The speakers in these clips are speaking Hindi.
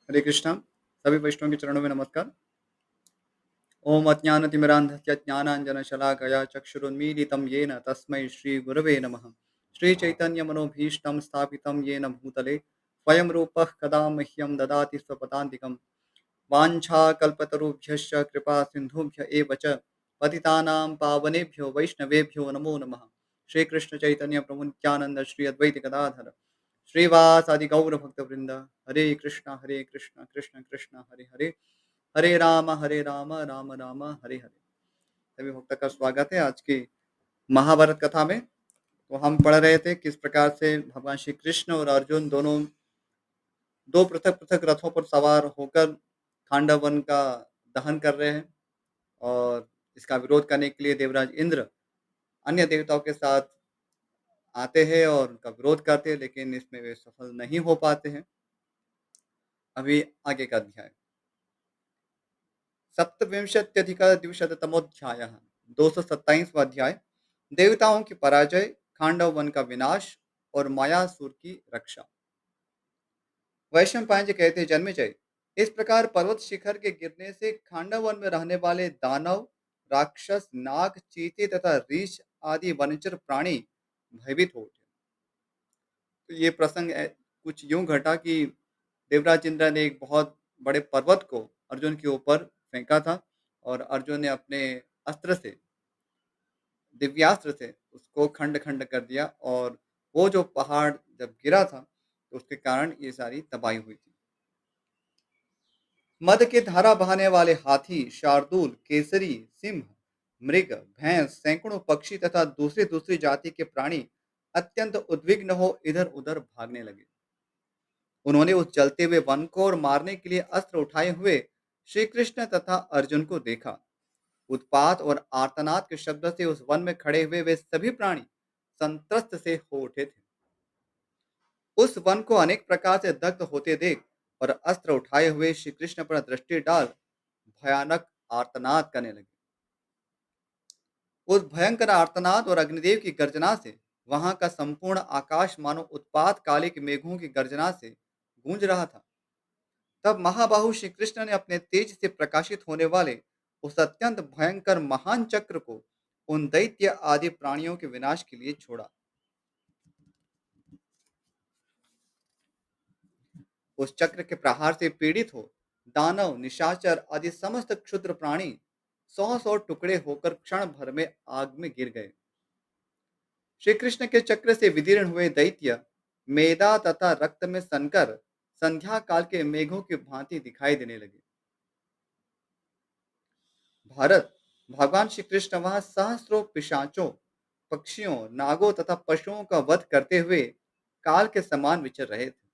हरे कृष्णा। सभी वैष्णव के चरणों में नमस्कार। ओम अज्ञानतिमिरान्धस्य ज्ञानाञ्जनशलाकया चक्षुरुन्मीलितं येन तस्मै श्रीगुरवे नमः। श्रीचैतन्यमनोभीष्टं स्थापितं येन भूतले स्वयं रूपः कदा मह्यं ददाति स्वपदान्तिकं। वाञ्छाकल्पतरुभ्यश्च कृपासिन्धुभ्य एव च पतितानां पावनेभ्यो वैष्णवेभ्यो नमो नमः। श्रीकृष्णचैतन्यप्रभु नित्यानन्द श्री अद्वैत गदाधर श्रीवासादि गौरभक्तवृंद। हरे कृष्ण कृष्ण कृष्ण हरे हरे, हरे राम राम राम हरे हरे। सभी भक्तों का स्वागत है आज की महाभारत कथा में। तो हम पढ़ रहे थे किस प्रकार से भगवान श्री कृष्ण और अर्जुन दोनों दो पृथक पृथक रथों पर सवार होकर खांडव वन का दहन कर रहे हैं, और इसका विरोध करने के लिए देवराज इंद्र अन्य देवताओं के साथ आते हैं और उनका विरोध करते हैं, लेकिन इसमें वे सफल नहीं हो पाते हैं। अभी आगे का अध्याय सप्तविंशत्यधिक द्विशततमोऽध्यायः 227वां अध्याय। देवताओं की पराजय, खांडव वन का विनाश और मायासुर की रक्षा। वैशंपायन जी कहते हैं, जन्मेजय, इस प्रकार पर्वत शिखर के गिरने से खांडव वन में रहने वाले दानव, राक्षस, नाग, चीते तथा रीछ आदि वनचर प्राणी भयभीत हो उठे। तो ये प्रसंग कुछ यूं घटा कि देवराज इंद्र ने एक बहुत बड़े पर्वत को अर्जुन के ऊपर फेंका था, और अर्जुन ने अपने अस्त्र से, दिव्यास्त्र से उसको खंड खंड कर दिया, और वो जो पहाड़ जब गिरा था तो उसके कारण ये सारी तबाही हुई थी। मद की धारा बहाने वाले हाथी, शार्दूल, केसरी, सिंह, मृग, भैंस, सैकड़ों पक्षी तथा दूसरी दूसरी जाति के प्राणी अत्यंत उद्विग्न हो इधर उधर भागने लगे। उन्होंने उस जलते हुए वन को और मारने के लिए अस्त्र उठाए हुए श्री कृष्ण तथा अर्जुन को देखा। उत्पात और आर्तनाद के शब्द से उस वन में खड़े हुए वे सभी प्राणी संत्रस्त से हो उठे थे। उस वन को अनेक प्रकार से दग्ध होते देख और अस्त्र उठाए हुए श्री कृष्ण पर दृष्टि डाल भयानक आर्तनाद करने लगे। उस भयंकर आर्तनाद और अग्निदेव की गर्जना से वहां का संपूर्ण आकाश मानो उत्पात कालिक मेघों की गर्जना से गूंज रहा था। तब महाबाहु श्री कृष्ण ने अपने तेज से प्रकाशित होने वाले उस अत्यंत भयंकर महान चक्र को उन दैत्य आदि प्राणियों के विनाश के लिए छोड़ा। उस चक्र के प्रहार से पीड़ित हो दानव, निशाचर आदि समस्त क्षुद्र प्राणी सौ सौ टुकड़े होकर क्षण भर में आग में गिर गए। श्री कृष्ण के चक्र से विदीर्ण हुए दैत्य मेदा तथा रक्त में सनकर संध्या काल के मेघों की भांति दिखाई देने लगे। भारत, भगवान श्री कृष्ण वहां सहस्रों पिशाचों, पक्षियों, नागों तथा पशुओं का वध करते हुए काल के समान विचर रहे थे।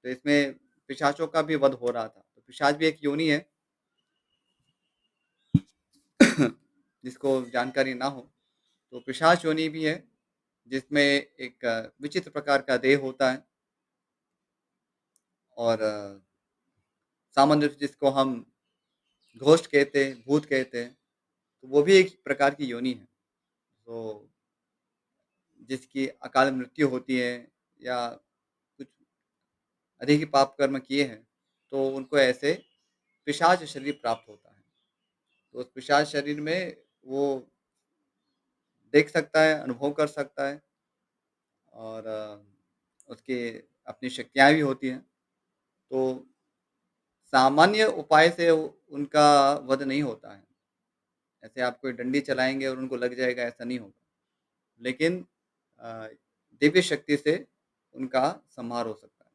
तो इसमें पिशाचों का भी वध हो रहा था। तो पिशाच भी एक योनि है जिसको जानकारी ना हो, तो पिशाच योनि भी है, जिसमें एक विचित्र प्रकार का देह होता है, और सामान्य रूप से जिसको हम घोस्ट कहते हैं, भूत कहते हैं, तो वो भी एक प्रकार की योनि है। तो जिसकी अकाल मृत्यु होती है, या कुछ अधिक ही पाप कर्म किए हैं, तो उनको ऐसे पिशाच शरीर प्राप्त होता है। तो उस पिशाच शरीर में वो देख सकता है, अनुभव कर सकता है, और उसकी अपनी शक्तियाँ भी होती हैं। तो सामान्य उपाय से उनका वध नहीं होता है। ऐसे आप कोई डंडी चलाएँगे और उनको लग जाएगा, ऐसा नहीं होगा। लेकिन अ, दिव्य शक्ति से उनका संहार हो सकता है।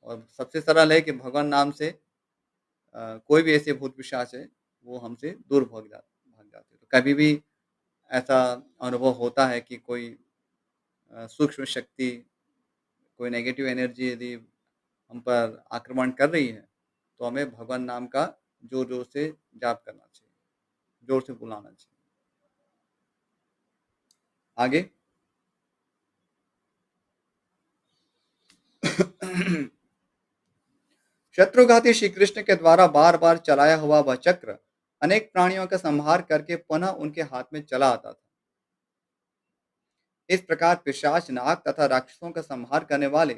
और सबसे सरल है कि भगवान नाम से कोई भी ऐसे भूत पिशाच है, वो हमसे दूर भाग जाते हैं। तो कभी भी ऐसा अनुभव होता है कि कोई सूक्ष्म शक्ति, कोई नेगेटिव एनर्जी यदि हम पर आक्रमण कर रही है, तो हमें भगवान नाम का ज़ोर-ज़ोर से जाप करना चाहिए, ज़ोर से बुलाना चाहिए। आगे शत्रुघाती श्री कृष्ण के द्वारा बार-बार चलाया हुआ वह चक्र अनेक प्राणियों का संहार करके पुनः उनके हाथ में चला आता था। इस प्रकार पिशाच, नाग तथा राक्षसों का संहार करने वाले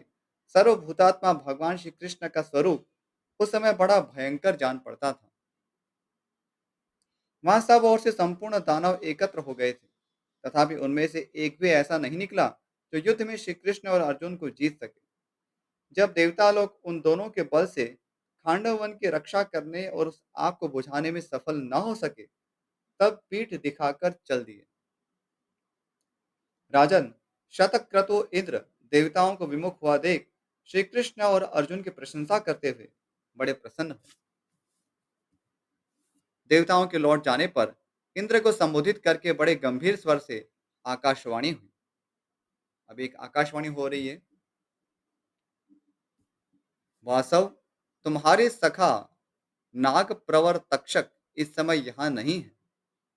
सर्वभूतात्मा भगवान श्री कृष्ण का स्वरूप उस समय बड़ा भयंकर जान पड़ता था। वहां सब ओर से संपूर्ण दानव एकत्र हो गए थे, तथापि उनमें से एक भी ऐसा नहीं निकला जो युद्ध में श्री कृष्ण और अर्जुन को जीत सके। जब देवता लोग उन दोनों के बल से खांडव वन की रक्षा करने और उस आग को बुझाने में सफल न हो सके, तब पीठ दिखाकर चल दिए। राजन, शतक्रतु इंद्र देवताओं को विमुख हुआ देख श्री कृष्ण और अर्जुन की प्रशंसा करते हुए बड़े प्रसन्न हुए। देवताओं के लौट जाने पर इंद्र को संबोधित करके बड़े गंभीर स्वर से आकाशवाणी हुई। अब एक आकाशवाणी हो रही है। वासव, तुम्हारे सखा नाग प्रवर तक्षक इस समय यहाँ नहीं है।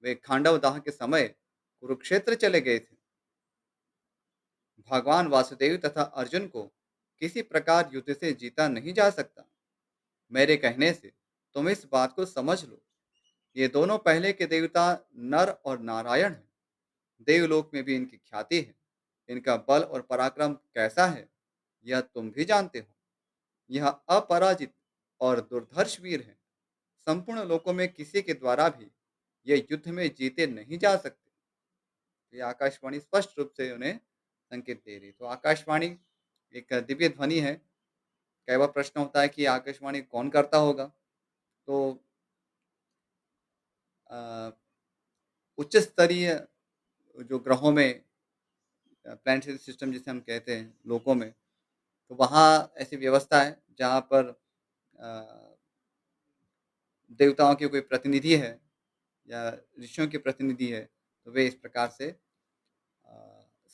वे खांडव दाह के समय कुरुक्षेत्र चले गए थे। भगवान वासुदेव तथा अर्जुन को किसी प्रकार युद्ध से जीता नहीं जा सकता। मेरे कहने से तुम इस बात को समझ लो। ये दोनों पहले के देवता नर और नारायण हैं। देवलोक में भी इनकी ख्याति है। इनका बल और पराक्रम कैसा है, यह तुम भी जानते हो। यह अपराजित और दुर्धर्ष वीर है। संपूर्ण लोकों में किसी के द्वारा भी ये युद्ध में जीते नहीं जा सकते। ये आकाशवाणी स्पष्ट रूप से उन्हें संकेत दे रही। तो आकाशवाणी एक दिव्य ध्वनि है। कई बार प्रश्न होता है कि आकाशवाणी कौन करता होगा? तो अ, उच्च स्तरीय जो ग्रहों में प्लैनेटरी सिस्टम जिसे हम कहते हैं, लोकों में, तो वहाँ ऐसी व्यवस्था है जहाँ पर अ, देवताओं के कोई प्रतिनिधि है या ऋषियों के प्रतिनिधि है, तो वे इस प्रकार से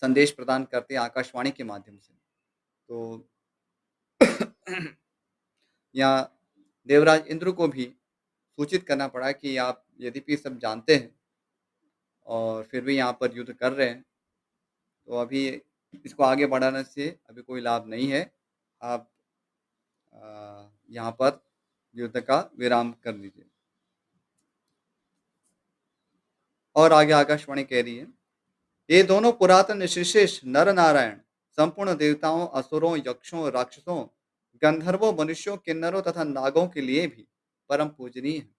संदेश प्रदान करते हैं आकाशवाणी के माध्यम से। तो यहाँ देवराज इंद्र को भी सूचित करना पड़ा कि आप यद्यपि सब जानते हैं और फिर भी यहाँ पर युद्ध कर रहे हैं, तो अभी इसको आगे बढ़ाने से अभी कोई लाभ नहीं है। आप यहाँ पर युद्ध का विराम कर दीजिए। और आगे आकाशवाणी कह रही है, ये दोनों पुरातन ऋषिश्रेष्ठ नर नारायण संपूर्ण देवताओं, असुरों, यक्षों, राक्षसों, गंधर्वों, मनुष्यों, किन्नरों तथा नागों के लिए भी परम पूजनीय है।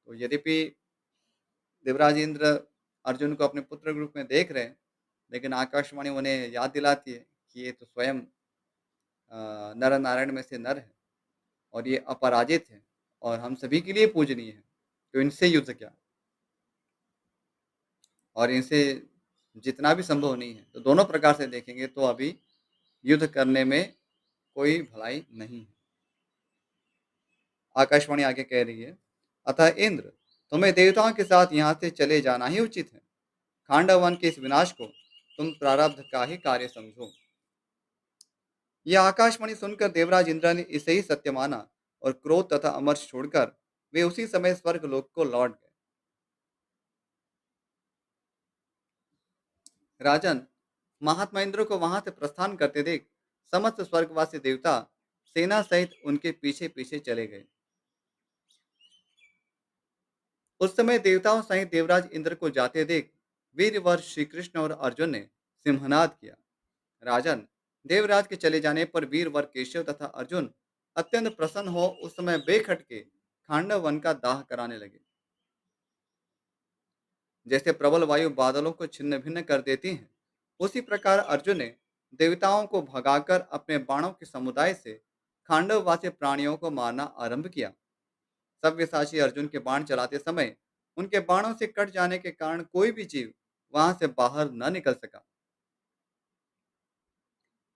तो यद्यपि देवराज इंद्र अर्जुन को अपने पुत्र के रूप में देख रहे हैं, लेकिन आकाशवाणी उन्हें याद दिलाती है कि ये तो स्वयं नर नारायण में से नर है और ये अपराजित है और हम सभी के लिए पूजनीय है। तो इनसे युद्ध क्या, और इनसे जितना भी संभव नहीं है। तो दोनों प्रकार से देखेंगे तो अभी युद्ध करने में कोई भलाई नहीं है। आकाशवाणी आगे कह रही है, अतः इंद्र, तुम्हें देवताओं के साथ यहाँ से चले जाना ही उचित है। खांडव वन के इस विनाश को तुम प्रारब्ध का ही कार्य समझो। यह आकाशवाणी सुनकर देवराज इंद्र ने इसे ही सत्य माना और क्रोध तथा अमर्ष छोड़कर वे उसी समय स्वर्ग लोक को लौट गए। राजन, महात्मा इंद्र को वहां से प्रस्थान करते देख समस्त स्वर्गवासी देवता सेना सहित उनके पीछे पीछे चले गए। उस समय देवताओं सहित देवराज इंद्र को जाते देख वीरवर श्री कृष्ण और अर्जुन ने सिंहनाद किया। राजन, देवराज के चले जाने पर वीरवर केशव तथा अर्जुन अत्यंत प्रसन्न हो उस समय बेखटके खांडव वन का दाह कराने लगे। जैसे प्रबल वायु बादलों को छिन्न भिन्न कर देती है, उसी प्रकार अर्जुन ने देवताओं को भगाकर अपने बाणों के समुदाय से खांडववासी प्राणियों को मारना आरंभ किया। सव्यसाची अर्जुन के बाण चलाते समय उनके बाणों से कट जाने के कारण कोई भी जीव वहां से बाहर न निकल सका।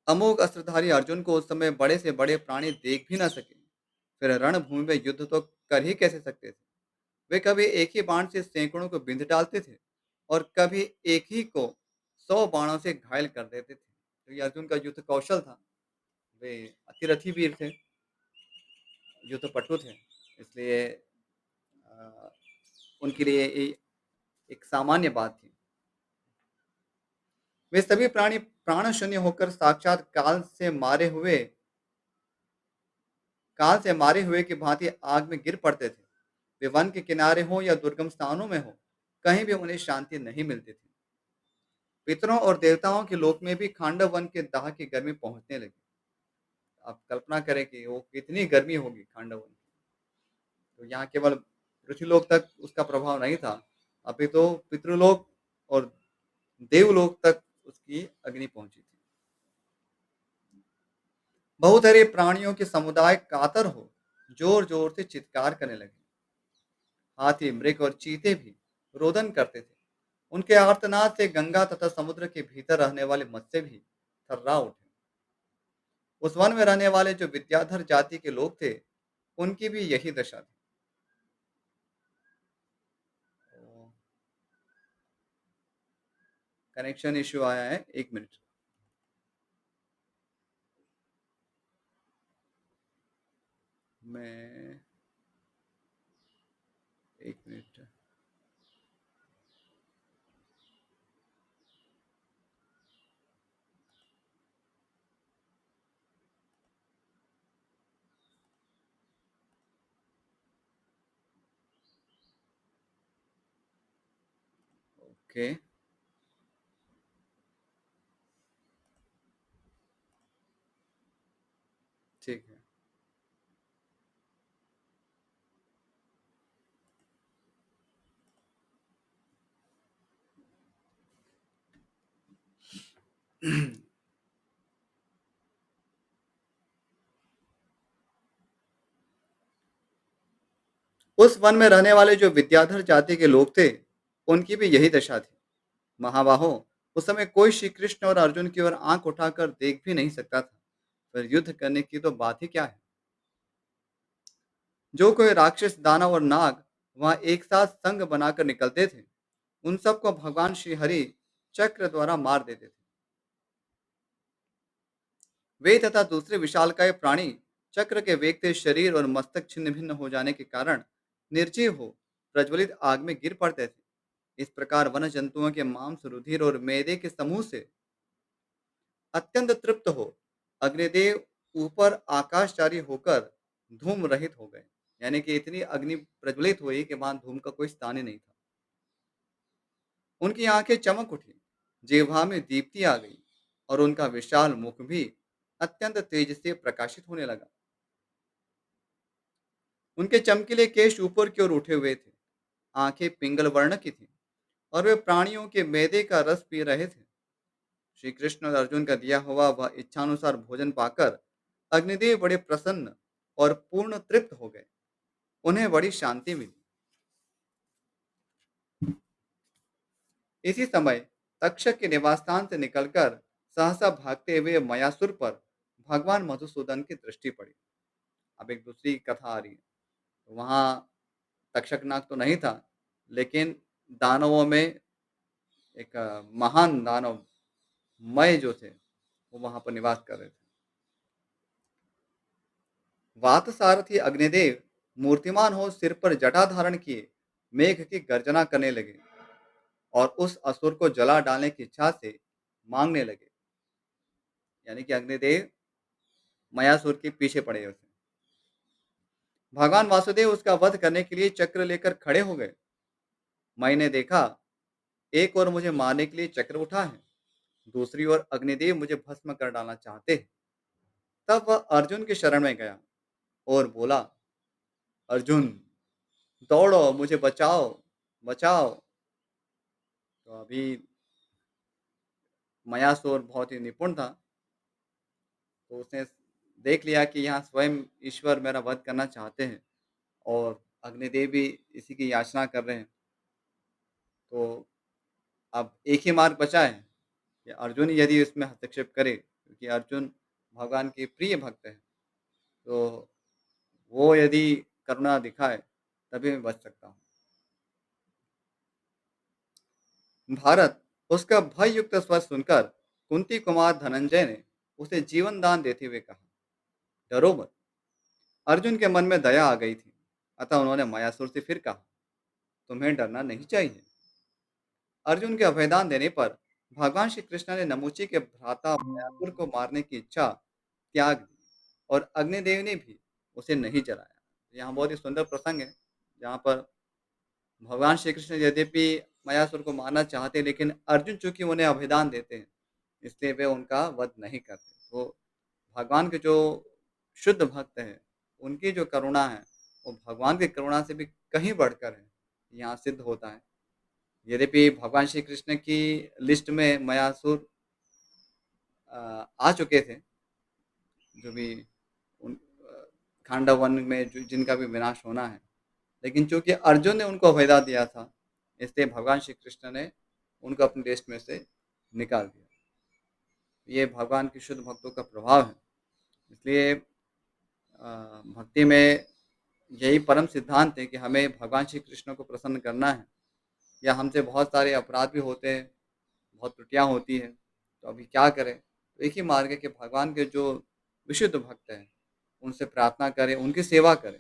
अमोघ अस्त्रधारी अर्जुन को उस समय बड़े से बड़े प्राणी देख भी न सके। फिर रणभूमि में युद्ध तो कर ही कैसे सकते थे। वे कभी एक ही बाण से सैकड़ों को बिंध डालते थे और कभी एक ही को 100 बाणों से घायल कर देते थे। तो ये अर्जुन का युद्ध कौशल था। वे अतिरथी वीर थे, युद्ध पटु थे, इसलिए अ, उनके लिए ये एक सामान्य बात थी। वे सभी प्राणी प्राण शून्य होकर साक्षात काल से मारे हुए की भांति आग में गिर पड़ते थे। वे वन के किनारे हो या दुर्गम स्थानों में हो, कहीं भी उन्हें शांति नहीं मिलती थी। पितरों और देवताओं के लोक में भी खांडव वन के दाह की गर्मी पहुंचने लगी। आप कल्पना करें कि वो कितनी गर्मी होगी खांडव वन की। तो यहाँ केवल पृथ्वीलोक तक उसका प्रभाव नहीं था, अभी तो पितृलोक और देवलोक तक उसकी अग्नि पहुँची थी। बहुत सारे प्राणियों के समुदाय कातर हो जोर-जोर से चित्कार करने लगे। हाथी, मृग और चीते भी रोदन करते थे। उनके आर्तनाद से गंगा तथा समुद्र के भीतर रहने वाले मत्स्य भी थर्रा उठे। उस वन में रहने वाले जो विद्याधर जाति के लोग थे, उनकी भी यही दशा थी। तो कनेक्शन इश्यू आया है, 1 मिनट। मैं 1 मिनट। ओके, ठीक है। उस वन में रहने वाले जो विद्याधर जाति के लोग थे, उनकी भी यही दशा थी। महाबाहो, उस समय कोई श्री कृष्ण और अर्जुन की ओर आंख उठाकर देख भी नहीं सकता था। फिर युद्ध करने की तो बात ही क्या है। जो कोई राक्षस, दानव और नाग वहां एक साथ संग बनाकर निकलते थे, उन सबको भगवान श्री हरि चक्र द्वारा मार देते थे। वे तथा दूसरे विशालकाय प्राणी चक्र के वेग से शरीर और मस्तक छिन्न भिन्न हो जाने के कारण निर्जीव हो प्रज्वलित आग में गिर पड़ते थे। इस प्रकार वन जंतुओं के मांस, रुधिर और मेदे के समूह से अत्यंत तृप्त हो अग्निदेव ऊपर आकाशचारी होकर धूम रहित हो गए। यानी कि इतनी अग्नि प्रज्वलित हुई कि वहां धूम का कोई स्थान ही नहीं था। उनकी आंखें चमक उठी, जिह्वा में दीप्ति आ गई और उनका विशाल मुख भी अत्यंत तेज से प्रकाशित होने लगा। उनके चमकीले केश ऊपर की ओर उठे हुए थे, आंखें पिंगल वर्ण की थीं और वे प्राणियों के मैदे का रस पी रहे थे। श्री कृष्ण और अर्जुन का दिया हुआ वह इच्छानुसार भोजन पाकर अग्निदेव बड़े प्रसन्न और पूर्ण तृप्त हो गए। उन्हें बड़ी शांति मिली। इसी समय तक्षक के निवास स्थान से निकलकर सहसा भागते हुए मयासुर पर भगवान मधुसूदन की दृष्टि पड़ी। अब एक दूसरी कथा आ रही है। तो वहाँ तक्षकनाग तो नहीं था, लेकिन दानवों में एक महान दानव मय जो थे, वो वहाँ पर निवास कर रहे थे। वातसारथी अग्निदेव मूर्तिमान हो सिर पर जटा धारण किए मेघ की गर्जना करने लगे और उस असुर को जला डालने की इच्छा से मांगने लगे। यानी कि अग्निदेव मयासुर के पीछे पड़े हुए थे। भगवान वासुदेव उसका वध करने के लिए चक्र लेकर खड़े हो गए। मई ने देखा, एक ओर मुझे मारने के लिए चक्र उठा है, दूसरी ओर अग्निदेव मुझे भस्म कर डालना चाहते हैं। तब वह अर्जुन की शरण में गया और बोला, अर्जुन दौड़ो, मुझे बचाओ, बचाओ। तो अभी मयासुर बहुत ही निपुण था, तो उसने देख लिया कि यहाँ स्वयं ईश्वर मेरा वध करना चाहते हैं और अग्निदेव भी इसी की याचना कर रहे हैं। तो अब एक ही मार्ग बचा है कि अर्जुन यदि इसमें हस्तक्षेप करे, क्योंकि अर्जुन भगवान के प्रिय भक्त हैं, तो वो यदि करुणा दिखाए, तभी मैं बच सकता हूँ। भारत, उसका भय युक्त स्वर सुनकर कुंती कुमार धनंजय ने उसे जीवन दान देते हुए कहा, डरो मत। अर्जुन के मन में दया आ गई थी, अतः उन्होंने मायासुर से फिर कहा, तुम्हें डरना नहीं चाहिए। अर्जुन के अभयदान देने पर भगवान श्री कृष्ण ने नमुची के भ्राता मायासुर को मारने की इच्छा त्याग दी और अग्निदेव ने भी उसे नहीं जलाया। यहाँ बहुत ही सुंदर प्रसंग है, जहाँ पर भगवान श्री कृष्ण यद्यपि मयासुर को मारना चाहते हैं, लेकिन अर्जुन चूंकि उन्हें अभयदान देते हैं, इसलिए वे उनका वध नहीं करते। तो भगवान के जो शुद्ध भक्त हैं, उनकी जो करुणा है, वो भगवान की करुणा से भी कहीं बढ़कर है, यहाँ सिद्ध होता है। यद्यपि भगवान श्री कृष्ण की लिस्ट में मयासुर आ चुके थे, जो भी उन खांडव वन में जो जिनका भी विनाश होना है। लेकिन चूँकि अर्जुन ने उनको अभयदा दिया था, इसलिए भगवान श्री कृष्ण ने उनको अपनी लिस्ट में से निकाल दिया। ये भगवान के शुद्ध भक्तों का प्रभाव है। इसलिए भक्ति में यही परम सिद्धांत है कि हमें भगवान श्री कृष्ण को प्रसन्न करना है। या हमसे बहुत सारे अपराध भी होते हैं, बहुत त्रुटियाँ होती हैं, तो अभी क्या करें? तो एक ही मार्ग है कि भगवान के जो विशुद्ध भक्त हैं, उनसे प्रार्थना करें, उनकी सेवा करें।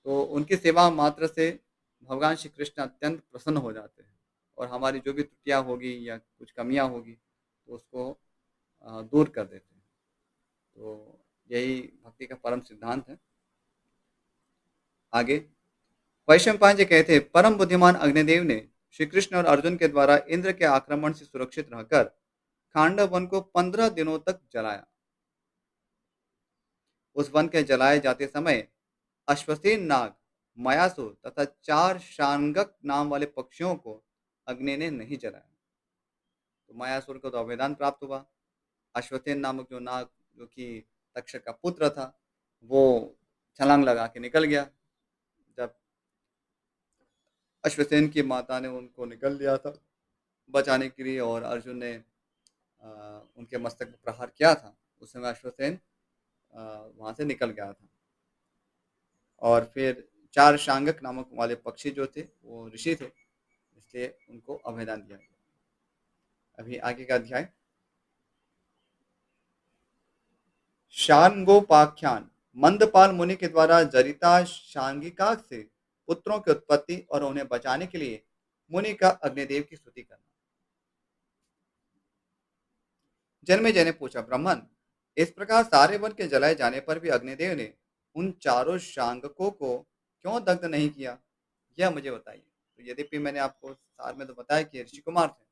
तो उनकी सेवा मात्र से भगवान श्री कृष्ण अत्यंत प्रसन्न हो जाते हैं और हमारी जो भी त्रुटियाँ होगी या कुछ कमियाँ होगी, तो उसको दूर कर देते हैं। तो यही भक्ति का परम सिद्धांत है। आगे वैशंपायन जी कहते हैं, परम बुद्धिमान अग्निदेव ने श्री कृष्ण और अर्जुन के द्वारा इंद्र के आक्रमण से सुरक्षित रहकर खांडव वन को 15 दिनों तक जलाया। उस वन के जलाए जाते समय अश्वसेन नाग, मयासुर तथा 4 शानगक नाम वाले पक्षियों को अग्नि ने नहीं जलाया। तो मयासुर को तो अभयदान प्राप्त हुआ। अश्वसेन नामक जो नाग, जो कि तक्षक का पुत्र था, वो छलांग लगा के निकल गया। जब अश्वसेन की माता ने उनको निकल लिया था बचाने के लिए और अर्जुन ने उनके मस्तक पर प्रहार किया था, उस समय अश्वसेन वहाँ से निकल गया था। और फिर 4 शांगक नामक वाले पक्षी जो थे, वो ऋषि थे, इसलिए उनको अभयदान दिया गया। अभी आगे का अध्याय शांगोपाख्यान। मंदपाल मुनि के द्वारा जरिता शांगिका से पुत्रों की उत्पत्ति और उन्हें बचाने के लिए मुनि का अग्निदेव की स्तुति करना। जन्मेजय ने पूछा, ब्राह्मण, इस प्रकार सारे वन के जलाए जाने पर भी अग्निदेव ने उन चारों शांगकों को क्यों दग्ध नहीं किया, यह मुझे बताइए। तो यद्यपि मैंने आपको सार में तो बताया कि ऋषि कुमार थे,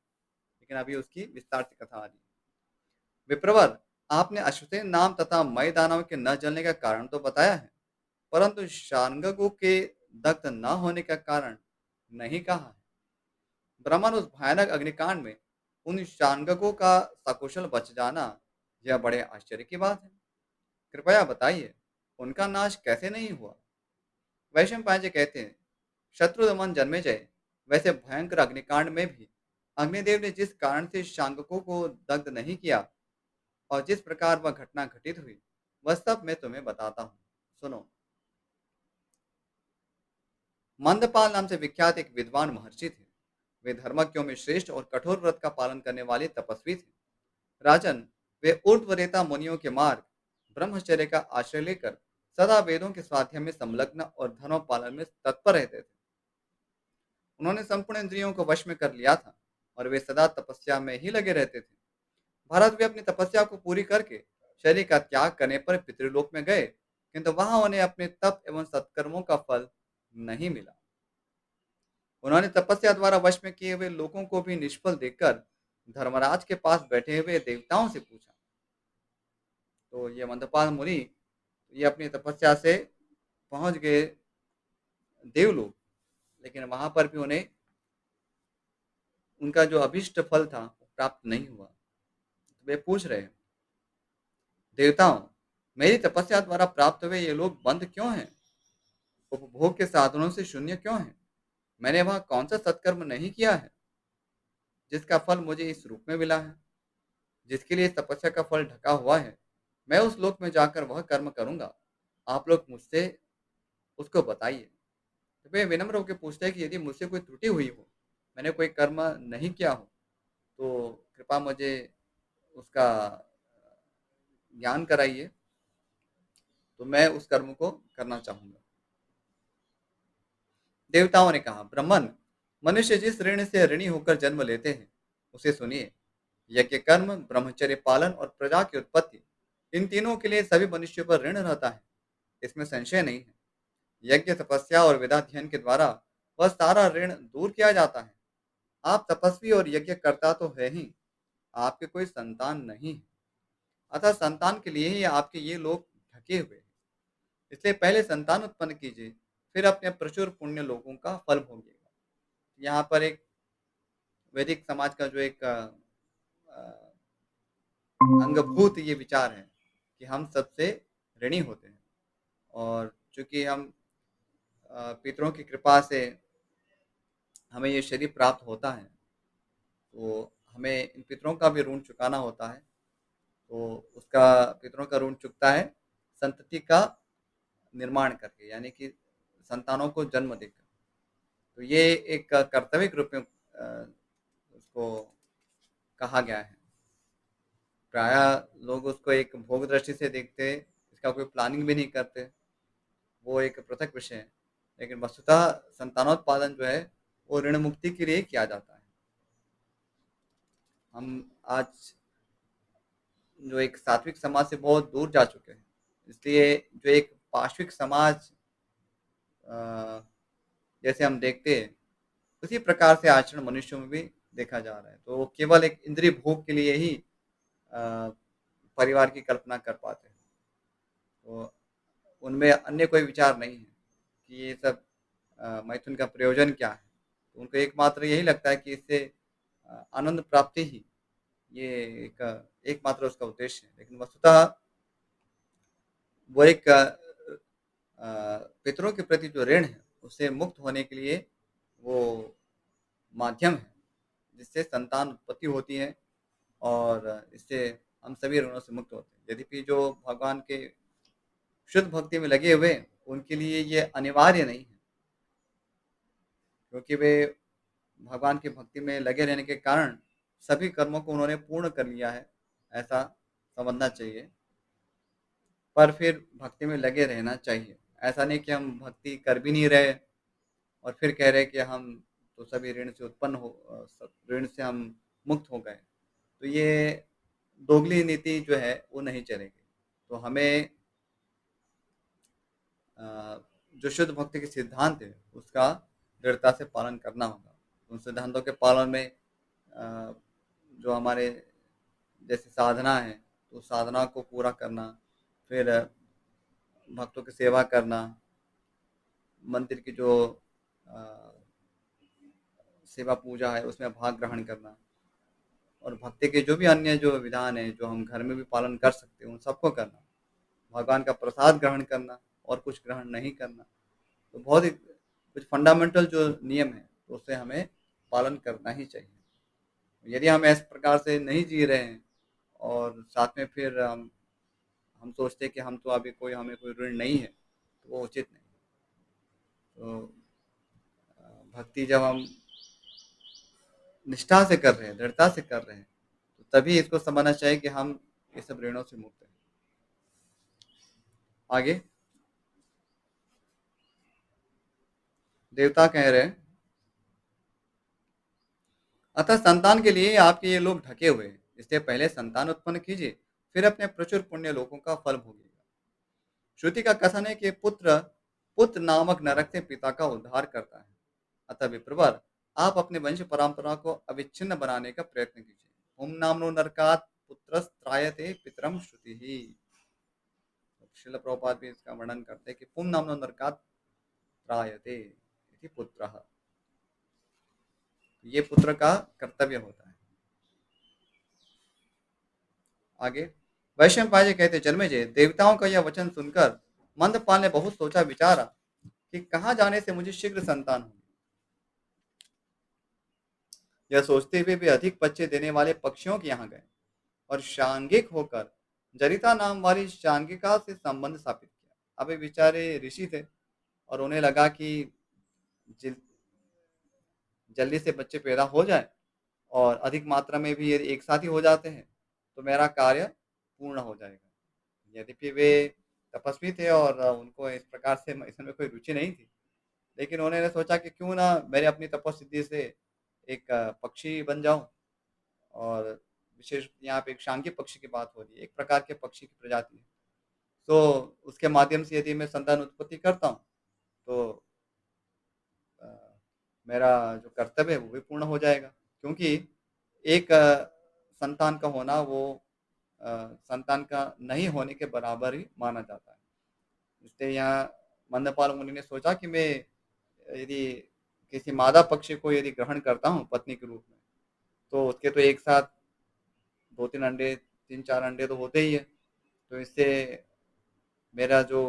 लेकिन अभी उसकी विस्तार से कथा आ रही है। विप्रवर, आपने अश्वसेन नाम तथा मय दानव के न जलने का कारण तो बताया है, परंतु शांगकों के दग्ध न होने का कारण नहीं कहा है। ब्राह्मण, उस भयानक अग्निकांड में उन शांगकों का सकुशल बच जाना, यह बड़े आश्चर्य की बात है। कृपया बताइए, उनका नाश कैसे नहीं हुआ? वैशंपायन जी कहते हैं, शत्रुदमन जन्मेजय, वैसे भयंकर अग्निकांड में भी अग्निदेव ने जिस कारण से शांगकों को दग्ध नहीं किया और जिस प्रकार वह घटना घटित हुई, वह सब मैं तुम्हें बताता हूँ। सुनो। मंदपाल नाम से विख्यात एक विद्वान महर्षि थे। वे धर्मज्ञों में श्रेष्ठ और कठोर व्रत का पालन करने वाले तपस्वी थे। राजन, वे ऊर्ध्वरेता मुनियों के मार्ग ब्रह्मचर्य का आश्रय लेकर सदा वेदों के स्वाध्याय में संलग्न और धर्म पालन में तत्पर रहते थे। उन्होंने संपूर्ण इंद्रियों को वश में कर लिया था और वे सदा तपस्या में ही लगे रहते थे। भारत वे अपनी तपस्या को पूरी करके शरीर का त्याग करने पर पितृलोक में गए, किंतु वहां उन्हें अपने तप एवं सत्कर्मों का फल नहीं मिला। उन्होंने तपस्या द्वारा वश में किए हुए लोगों को भी निष्फल देखकर धर्मराज के पास बैठे हुए देवताओं से पूछा। तो ये मंदपाल मुनि, ये अपनी तपस्या से पहुंच गए देवलोक, लेकिन वहां पर भी उन्हें उनका जो अभिष्ट फल था वो प्राप्त नहीं हुआ। तो वे पूछ रहे हैं, देवताओं, मेरी तपस्या द्वारा प्राप्त हुए ये लोग बंद क्यों हैं? उपभोग के साधनों से शून्य क्यों हैं? मैंने वहां कौन सा सत्कर्म नहीं किया है जिसका फल मुझे इस रूप में मिला है? जिसके लिए इस तपस्या का फल ढका हुआ है, मैं उस लोक में जाकर वह कर्म करूंगा। आप लोग मुझसे उसको बताइए। तो वे विनम्र होकर पूछते हैं कि यदि मुझसे कोई त्रुटि हुई हो, मैंने कोई कर्म नहीं किया हो, तो कृपा मुझे उसका ज्ञान कराइए, तो मैं उस कर्म को करना चाहूंगा। देवताओं ने कहा, ब्राह्मण, मनुष्य जिस ऋण से ऋणी होकर जन्म लेते हैं, उसे सुनिए। यज्ञ कर्म, ब्रह्मचर्य पालन और प्रजा की उत्पत्ति, इन तीनों के लिए सभी मनुष्यों पर ऋण रहता है, इसमें संशय नहीं है। यज्ञ, तपस्या और वेदाध्ययन के द्वारा वह सारा ऋण दूर किया जाता है। आप तपस्वी और यज्ञ करता तो है ही, आपके कोई संतान नहीं है, अतः संतान के लिए ही आपके ये लोग ढके हुए हैं। इसलिए पहले संतान उत्पन्न कीजिए, फिर अपने प्रचुर पुण्य लोगों का फल भोगिएगा। यहाँ पर एक वैदिक समाज का जो एक अ, अंगभूत ये विचार है कि हम सबसे ऋणी होते हैं और चूँकि हम पितरों की कृपा से हमें ये शरीर प्राप्त होता है, तो हमें इन पितरों का भी ऋण चुकाना होता है। तो उसका पितरों का ऋण चुकता है संतति का निर्माण करके, यानी कि संतानों को जन्म देकर। तो ये एक कर्तव्य के रूप में उसको कहा गया है। प्रायः लोग उसको एक भोग दृष्टि से देखते, इसका कोई प्लानिंग भी नहीं करते, वो एक पृथक विषय है। लेकिन वस्तुतः संतानोत्पादन जो है, वो ऋण मुक्ति के लिए किया जाता है। हम आज जो एक सात्विक समाज से बहुत दूर जा चुके हैं। इसलिए जो एक पाश्विक समाज अ, जैसे हम देखते हैं, उसी प्रकार से आचरण मनुष्यों में भी देखा जा रहा है। तो वो केवल एक इंद्रिय भोग के लिए ही अ, परिवार की कल्पना कर पाते हैं। तो उनमें अन्य कोई विचार नहीं है कि ये सब मैथुन का प्रयोजन क्या है। तो उनको एकमात्र यही लगता है कि इससे आनंद प्राप्ति ही ये एकमात्र उसका उद्देश्य है। लेकिन वस्तुतः वो एक पितरों के प्रति जो ऋण है, उससे मुक्त होने के लिए वो माध्यम है, जिससे संतान उत्पत्ति होती है और इससे हम सभी ऋणों से मुक्त होते हैं। यद्यपि जो भगवान के शुद्ध भक्ति में लगे हुए हैं, उनके लिए ये अनिवार्य नहीं है, क्योंकि वे भगवान की भक्ति में लगे रहने के कारण सभी कर्मों को उन्होंने पूर्ण कर लिया है, ऐसा समझना चाहिए। पर फिर भक्ति में लगे रहना चाहिए। ऐसा नहीं कि हम भक्ति कर भी नहीं रहे और फिर कह रहे हैं कि हम तो सभी ऋण से उत्पन्न सब ऋण से हम मुक्त हो गए। तो ये दोगली नीति जो है वो नहीं चलेगी। तो हमें जो शुद्ध भक्ति के सिद्धांत है उसका दृढ़ता से पालन करना होगा। उन सिद्धांतों के पालन में जो हमारे जैसे साधना है, तो साधना को पूरा करना, फिर भक्तों की सेवा करना, मंदिर की जो अ, सेवा पूजा है उसमें भाग ग्रहण करना और भक्ति के जो भी अन्य जो विधान है, जो हम घर में भी पालन कर सकते हैं, उन सबको करना। भगवान का प्रसाद ग्रहण करना और कुछ ग्रहण नहीं करना। तो बहुत ही कुछ फंडामेंटल जो नियम है, तो उसे हमें पालन करना ही चाहिए। यदि हम इस प्रकार से नहीं जी रहे हैं और साथ में फिर हम सोचते हैं कि हम तो अभी कोई हमें कोई ऋण नहीं है, तो वो उचित नहीं। तो भक्ति जब हम निष्ठा से कर रहे हैं, दृढ़ता से कर रहे हैं, तो तभी इसको समझना चाहिए कि हम ये सब ऋणों से मुक्त हैं। आगे देवता कह रहे हैं, अतः संतान के लिए आपके ये लोग ढके हुए हैं, इसलिए पहले संतान उत्पन्न कीजिए, फिर अपने प्रचुर पुण्य लोगों का फल भोगिएगा। श्रुति का कथन है कि पुत्र पुत्र नामक नरक से पिता का उद्धार करता है। अतः विप्रवर, आप अपने वंश परंपरा को अविच्छिन्न बनाने का प्रयत्न कीजिए। ओम नामनो नरकात पुत्रस्त्रायते पितरम श्रुति ही। श्रील प्रभुपाद भी इसका वर्णन करते हैं कि पुम नामनो नरकात त्रायते इति पुत्रः। ये पुत्र का कर्तव्य होता है। आगे वैशंपायन जी कहते, जन्मेजय, देवताओं का यह वचन सुनकर मंदपाल ने बहुत सोचा विचारा कि कहाँ जाने से मुझे शीघ्र संतान होगी। यह सोचते हुए भी अधिक बच्चे देने वाले पक्षियों के यहाँ गए और शांगिक होकर जरिता नाम वाली शांगिका से संबंध स्थापित किया। अब ये बेचारे ऋषि थे और उन्हें लगा कि जल्दी से बच्चे पैदा हो जाए और अधिक मात्रा में भी यदि एक साथ ही हो जाते हैं, तो मेरा कार्य पूर्ण हो जाएगा। यद्यपि वे तपस्वी थे और उनको इस प्रकार से इसमें कोई रुचि नहीं थी, लेकिन उन्होंने सोचा कि क्यों ना मैं अपनी तपस्सिद्धि से एक पक्षी बन जाऊं। और विशेष यहाँ पे एक शांगी पक्षी की बात हो रही है, एक प्रकार के पक्षी की प्रजाति है। तो उसके माध्यम से यदि मैं संतान उत्पत्ति करता हूँ, तो अ, मेरा जो कर्तव्य है वो भी पूर्ण हो जाएगा, क्योंकि एक संतान का होना वो संतान का नहीं होने के बराबर ही माना जाता है। इसलिए यहाँ मंदपाल मुनि ने सोचा कि मैं यदि किसी मादा पक्षी को यदि ग्रहण करता हूँ पत्नी के रूप में, तो उसके तो एक साथ 2-3 अंडे, 3-4 अंडे तो होते ही हैं। तो इससे मेरा जो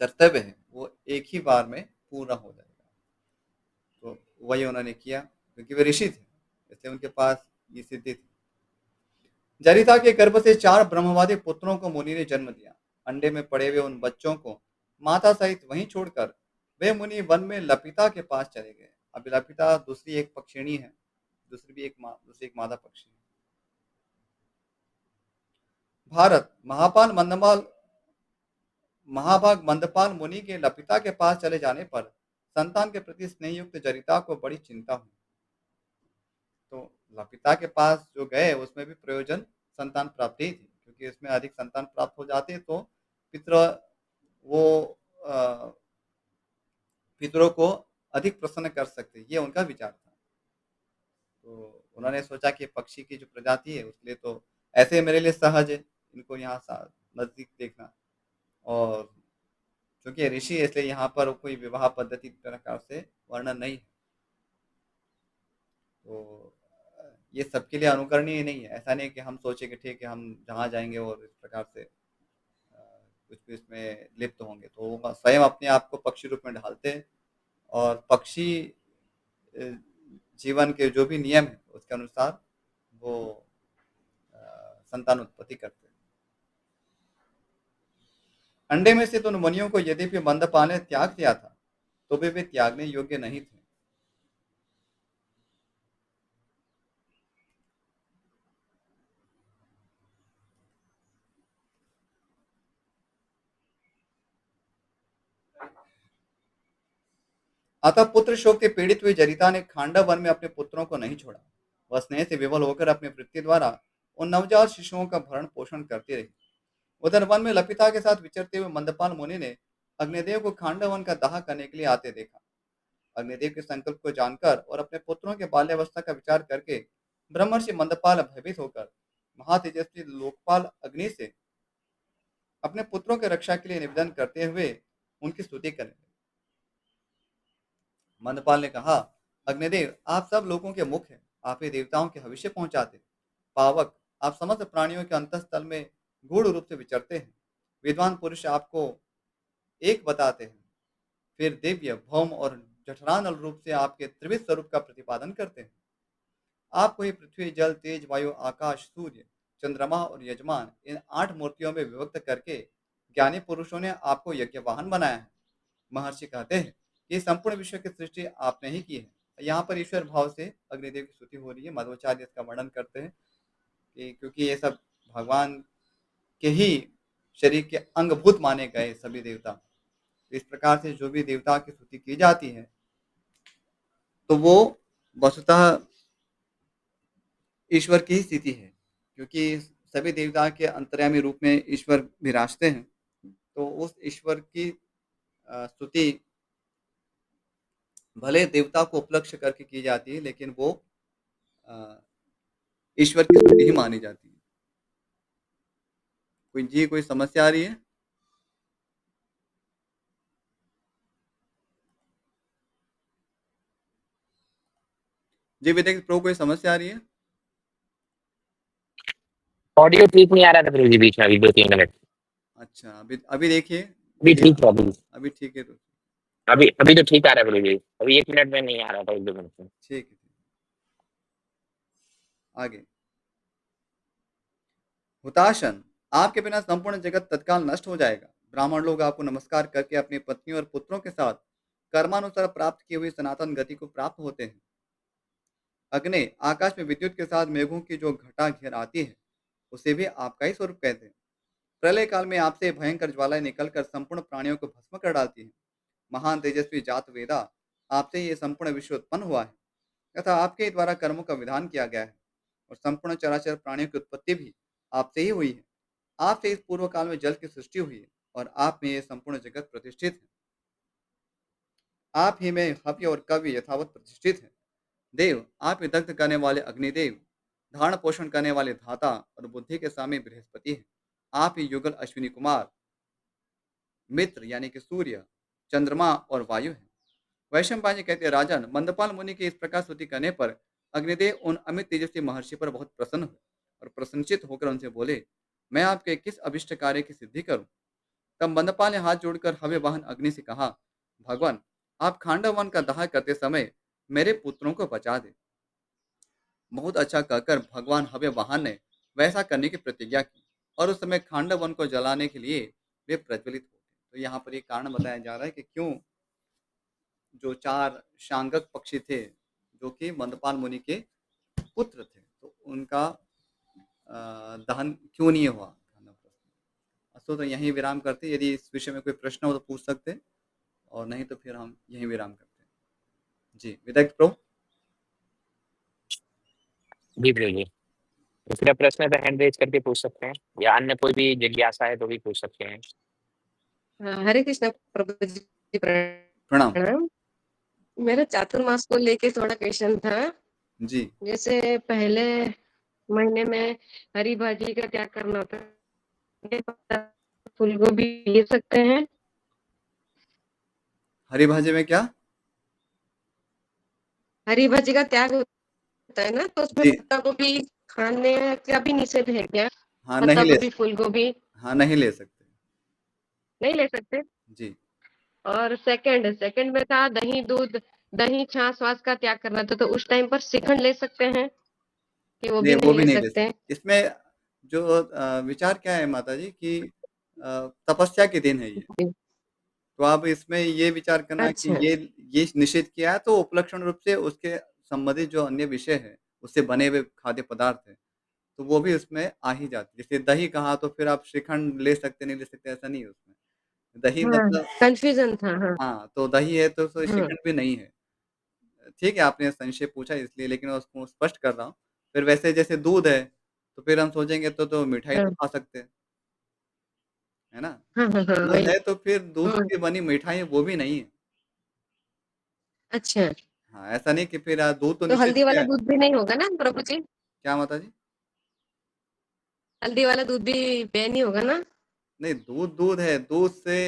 कर्तव्य है, वो एक ही बार में पूरा हो जाएगा। तो वही उन्होंने किया, क्योंकि वे ऋषि थे, इसलिए उनके पास ये सिद्धि थी। जरिता के गर्भ से 4 ब्रह्मवादी पुत्रों को मुनि ने जन्म दिया। अंडे में पड़े हुए उन बच्चों को माता सहित वहीं छोड़कर वे मुनि वन में लपिता के पास चले गए। अब लपिता दूसरी एक पक्षिणी है, दूसरी एक मादा पक्षी है। भारत महाभाग मंदपाल मुनि के लपिता के पास चले जाने पर संतान के प्रति स्नेहयुक्त जरिता को बड़ी चिंता हुई। तो लपिता के पास जो गए उसमें भी प्रयोजन संतान प्राप्ति ही थी, क्योंकि इसमें अधिक संतान प्राप्त हो जाते तो पितृ वो अ, पितरों को अधिक प्रसन्न कर सकते, ये उनका विचार था। तो उन्होंने सोचा कि पक्षी की जो प्रजाति है उसके लिए तो ऐसे मेरे लिए सहज है इनको यहाँ नजदीक देखना। और चूंकि ये ऋषि है इसलिए यहाँ पर कोई विवाह पद्धति प्रकार से वर्णन नहीं है। तो ये सबके लिए अनुकरणीय नहीं है। ऐसा नहीं कि हम सोचे कि ठीक है हम जहाँ जाएंगे और इस प्रकार से कुछ भी इसमें लिप्त होंगे, तो वो स्वयं अपने आप को पक्षी रूप में ढालते हैं और पक्षी अ, जीवन के जो भी नियम है उसके अनुसार वो संतान उत्पत्ति करते हैं। अंडे में से तो उन मुनियों को यद्यपि मंदपाल ने त्याग दिया था, तो भी वे त्यागने योग्य नहीं थे। अतः पुत्र शोक से पीड़ित हुई जरिता ने खांडव वन में अपने पुत्रों को नहीं छोड़ा। वह स्नेह से विवल होकर अपनी वृत्ति द्वारा उन नवजात शिशुओं का भरण पोषण करती रही। उधर वन में लपिता के साथ विचरते हुए मंदपाल मुनि ने अग्निदेव को खांडव वन का दाह करने के लिए आते देखा। अग्निदेव के संकल्प को जानकर और अपने पुत्रों के बाल्यावस्था का विचार करके ब्रह्मर्षि मंदपाल भयभीत होकर महातेजस्वी लोकपाल अग्नि से अपने पुत्रों की रक्षा के लिए निवेदन करते हुए उनकी स्तुति करने लगे। मंदपाल ने कहा, अग्निदेव आप सब लोगों के मुख हैं, आप ही देवताओं के भविष्य पहुंचाते। पावक, आप समस्त प्राणियों के अंतस्थल में गूढ़ रूप से विचरते हैं। विद्वान पुरुष आपको एक बताते हैं, फिर दिव्य भौम और जठरानल रूप से आपके त्रिविध स्वरूप का प्रतिपादन करते हैं। आपको ही पृथ्वी जल तेज वायु आकाश सूर्य चंद्रमा और यजमान इन 8 मूर्तियों में विभक्त करके ज्ञानी पुरुषों ने आपको यज्ञ वाहन बनाया है। महर्षि कहते हैं कि ये संपूर्ण विश्व की सृष्टि आपने ही की है। यहाँ पर ईश्वर भाव से अग्निदेव की स्तुति हो रही है। मध्वाचार्य इसका वर्णन करते हैं कि क्योंकि ये सब भगवान के ही शरीर के अंगभूत माने गए सभी देवता। तो इस प्रकार से जो भी देवता की स्तुति की जाती है तो वो वस्तुतः ईश्वर की ही स्थिति है, क्योंकि सभी देवता के अंतर्यामी रूप में ईश्वर विराजते हैं। तो उस ईश्वर की स्तुति भले देवता को उपलक्ष्य करके की जाती है, लेकिन वो अ, ईश्वर की स्तुति ही मानी जाती है। कोई समस्या आ रही है? जी विवेक प्रो, कोई समस्या आ रही है? ऑडियो ठीक नहीं आ रहा था प्रभु जी बीच में अभी 2-3 मिनट। अच्छा, अभी अभी देखिए। अभी जी ठीक है अभी। अभी ठीक है तो अभी अभी तो ठीक आ रहा है प्रभु जी। अभी 1 मिनट में नहीं आ रहा था 1-2 मिनट में। ठीक है। आगे। हुताशन, आपके बिना संपूर्ण जगत तत्काल नष्ट हो जाएगा। ब्राह्मण लोग आपको नमस्कार करके अपनी पत्नी और पुत्रों के साथ कर्मानुसार प्राप्त की हुई सनातन गति को प्राप्त होते हैं। अग्नि, आकाश में विद्युत के साथ मेघों की जो घटा घेर आती है उसे भी आपका ही स्वरूप कहते हैं। प्रलय काल में आपसे भयंकर ज्वालाएं निकलकर संपूर्ण प्राणियों को भस्म कर डालती हैं। महान तेजस्वी जात वेदा, आपसे ही ये संपूर्ण विश्व उत्पन्न हुआ है तथा आपके ही द्वारा कर्मों का विधान किया गया है। और संपूर्ण चराचर प्राणियों की उत्पत्ति भी आपसे ही हुई है। आपसे इस पूर्व काल में जल की सृष्टि हुई है और आप में ये संपूर्ण जगत प्रतिष्ठित है। आप ही में हव्य और कव्य यथावत प्रतिष्ठित है। देव, आप ही दग्ध करने वाले अग्निदेव धारण-पोषण करने वाले धाता और बुद्धि के स्वामी बृहस्पति हैं। आप ही युगल अश्विनी कुमार, मित्र यानी कि सूर्य, चंद्रमा और वायु हैं। वैशंपायन जी कहते हैं, राजन, मंदपाल मुनि की इस प्रकार स्तुति करने पर अग्निदेव उन अमित तेजस्वी महर्षि पर बहुत प्रसन्न हुए और प्रसन्नचित्त होकर उनसे बोले, मैं आपके किस अभिष्ट कार्य की सिद्धि करूं? तब मंदपाल ने हाथ जोड़कर हव्य वाहन अग्नि से कहा, भगवान, आप खांडव वन का दाह करते समय मेरे पुत्रों को बचा दे। बहुत अच्छा कहकर भगवान हव्य वाहन ने वैसा करने की प्रतिज्ञा की और उस समय खांडव वन को जलाने के लिए वे प्रज्वलित हो गए। तो यहाँ पर एक कारण बताया जा रहा है कि क्यों जो 4 शांगक पक्षी थे, जो कि मंदपाल मुनि के पुत्र थे, तो उनका दहन क्यों नहीं हुआ? तो यहीं विराम करते हैं। यदि इस विषय में कोई प्रश्न हो तो पूछ सकते हैं और नहीं तो फिर हम यहीं विराम करते हैं। जी, विदाई प्रो। जी, जी। दूसरा प्रश्न है तो हैंड रेज़ करके पूछ सकते हैं या अन्य कोई भी जिज्ञासा है तो भी पूछ सकते हैं। हरे कृष्ण प्रभु जी, प्रणाम। प्रणाम। मेरा चातुर्मास को लेके थोड़ा क्वेश्चन था। जी। जैसे पहले महीने में हरी भाजी का त्याग करना होता है, फूल गोभी ले सकते हैं? हरी भाजी में क्या? हरी भाजी का त्याग होता है ना, तो उसमें जी। पत्ता गोभी खाने का भी निषेध है क्या? हाँ, पत्ता नहीं ले गोभी, फूल गोभी हाँ, नहीं ले सकते। नहीं ले सकते? जी। और सेकंड में था दही, दूध, दही, छाछ-वाछ का त्याग करना था, तो उस टाइम पर श्रीखंड ले सकते हैं कि वो नहीं, भी वो नहीं भी ले नहीं ले सकते? सकते। इसमें जो विचार क्या है माताजी कि तपस्या के दिन है ये। जी, तो आप इसमें ये विचार करना कि अच्छा। ये निषेध किया है तो उपलक्षण रूप से उसके संबंधित जो अन्य विषय है, उससे बने हुए खाद्य पदार्थ हैं, तो वो भी उसमें आ ही जाती है। जैसे दही कहा तो फिर आप श्रीखंड ले सकते, नहीं ले सकते ऐसा नहीं है उसमें। दही हाँ, मतलब कन्फ्यूज़न था, हाँ, हाँ, तो दही है तो उसमें हाँ, श्रीखंड भी नहीं है। ठीक है, आपने संशय पूछा इसलिए लेकिन मैं उसको स्पष्ट कर रहा हूँ। फिर वैसे जैसे दूध है, तो फिर हम सोचेंगे तो मिठाई हाँ, तो खा सकते हैं, है ना? हाँ, हाँ, हाँ, दूध वही, है तो फिर दूध हाँ, की बनी मिठाई वो भी नहीं है। अच्छा, हाँ, ऐसा नहीं कि फिर दूध तो तो निषेध हल्दी किया वाला है। दूध भी नहीं होगा ना प्रभु जी? क्या माताजी? हल्दी वाला दूध भी बैन ही होगा ना? नहीं, दूध दूध है, दूध से